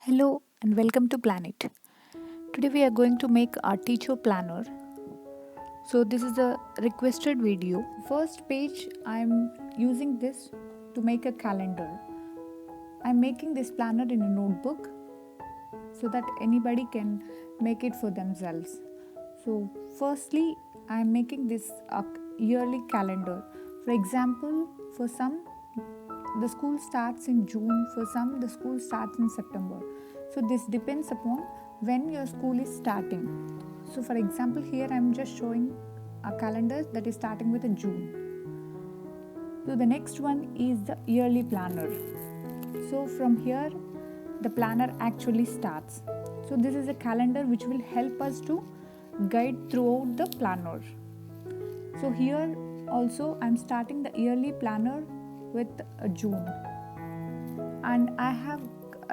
Hello and welcome to Planet. Today we are going to make our teacher planner. So this is a requested video. First page I'm using this to make a calendar. I'm making this planner in a notebook so that anybody can make it for themselves. So firstly I'm making this a yearly calendar. For example, for some the school starts in June, for some the school starts in September. So this depends upon when your school is starting. So for example, here I am just showing a calendar that is starting with a June. So the next one is the yearly planner. So from here the planner actually starts. So this is a calendar which will help us to guide throughout the planner. So here also I'm starting the yearly planner with June, and I have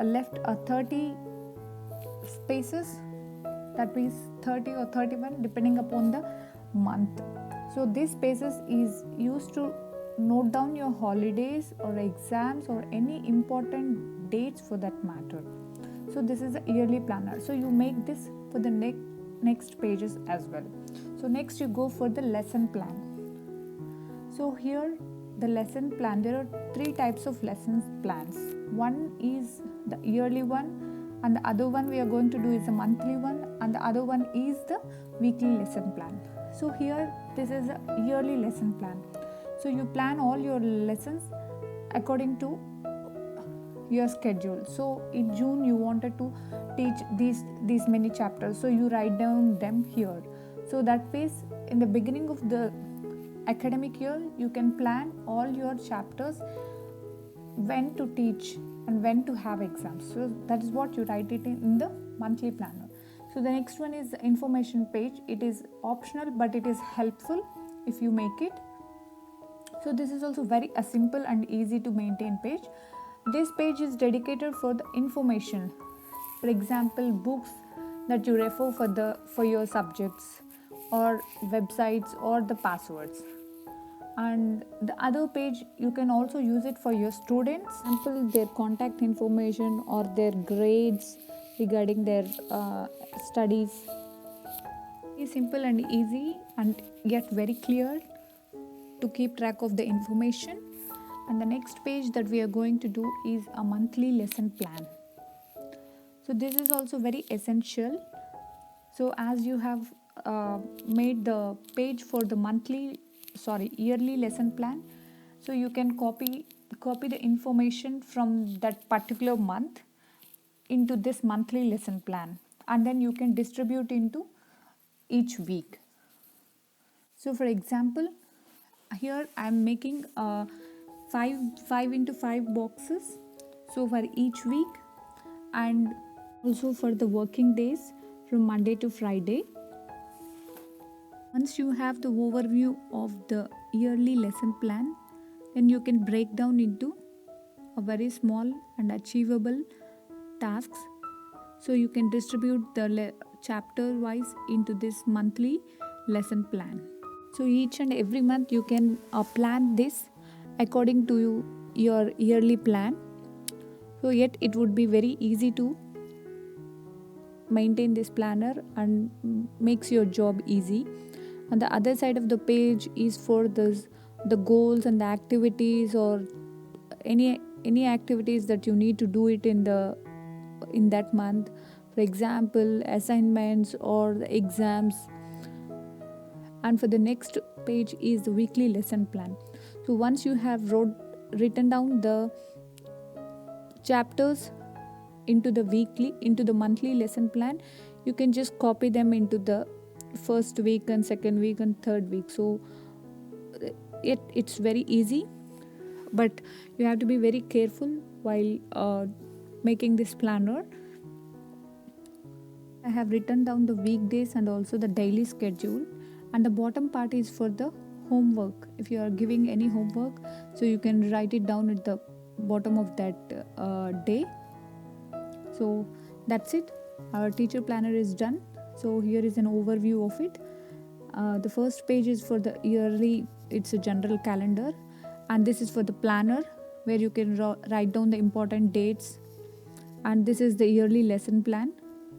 left a 30 spaces, that means 30 or 31 depending upon the month. So this spaces is used to note down your holidays or exams or any important dates for that matter. So this is a yearly planner. So you make this for the next pages as well. So next you go for the lesson plan. So here the lesson plan, there are three types of lessons plans. One is the yearly one, and the other one we are going to do is a monthly one, and the other one is the weekly lesson plan. So here this is a yearly lesson plan. So you plan all your lessons according to your schedule. So in June you wanted to teach these many chapters, so you write down them here. So that ways in the beginning of the academic year you can plan all your chapters, when to teach and when to have exams. So that is what you write it in the monthly planner. So the next one is the information page. It is optional but it is helpful if you make it. So this is also very a simple and easy to maintain page. This page is dedicated for the information, for example books that you refer for your subjects, or websites, or the passwords. And the other page you can also use it for your students, example their contact information or their grades regarding their studies. It's simple and easy and yet very clear to keep track of the information. And the next page that we are going to do is a monthly lesson plan. So this is also very essential. So as you have made the page for the yearly lesson plan, so you can copy the information from that particular month into this monthly lesson plan, and then you can distribute into each week. So for example, here I am making 5 into 5 boxes, so for each week, and also for the working days from Monday to Friday. Once you have the overview of the yearly lesson plan, then you can break down into a very small and achievable tasks. So you can distribute the chapter wise into this monthly lesson plan. So each and every month you can plan this according to your yearly plan. So yet it would be very easy to maintain this planner and makes your job easy. On the other side of the page is for the goals and the activities, or any activities that you need to do it in that month, for example assignments or the exams. And for the next page is the weekly lesson plan. So once you have written down the chapters into the monthly lesson plan, you can just copy them into the first week and second week and third week. So it's very easy, but you have to be very careful while making this planner. I have written down the weekdays and also the daily schedule, and the bottom part is for the homework. If you are giving any homework, so you can write it down at the bottom of that day. So that's it, our teacher planner is done. So here is an overview of it. The first page is for the yearly, it's a general calendar, and this is for the planner where you can write down the important dates And this is the yearly lesson plan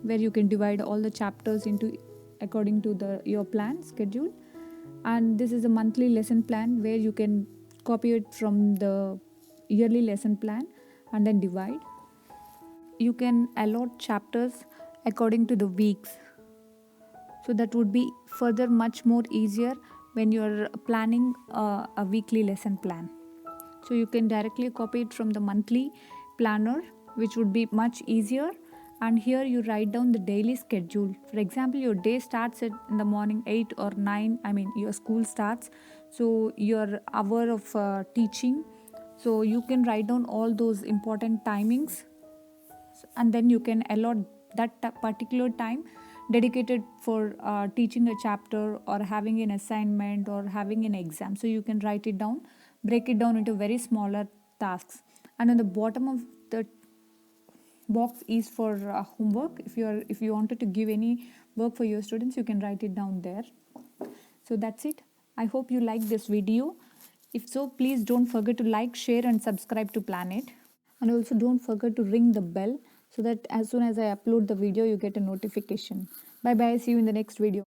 where you can divide all the chapters into according to your plan schedule. And this is a monthly lesson plan where you can copy it from the yearly lesson plan and then divide. You can allot chapters according to the weeks, so that would be further much more easier when you're planning a weekly lesson plan. So you can directly copy it from the monthly planner, which would be much easier. And here you write down the daily schedule. For example, your day starts in the morning 8 or 9, I mean your school starts, so your hour of teaching, so you can write down all those important timings, and then you can allot that particular time dedicated for teaching a chapter or having an assignment or having an exam. So you can write it down, break it down into very smaller tasks. And on the bottom of the box is for homework. If you wanted to give any work for your students, you can write it down there. So that's it. I hope you like this video. If so, please don't forget to like, share and subscribe to Planet. And also don't forget to ring the bell so that as soon as I upload the video, you get a notification. Bye bye. See you in the next video.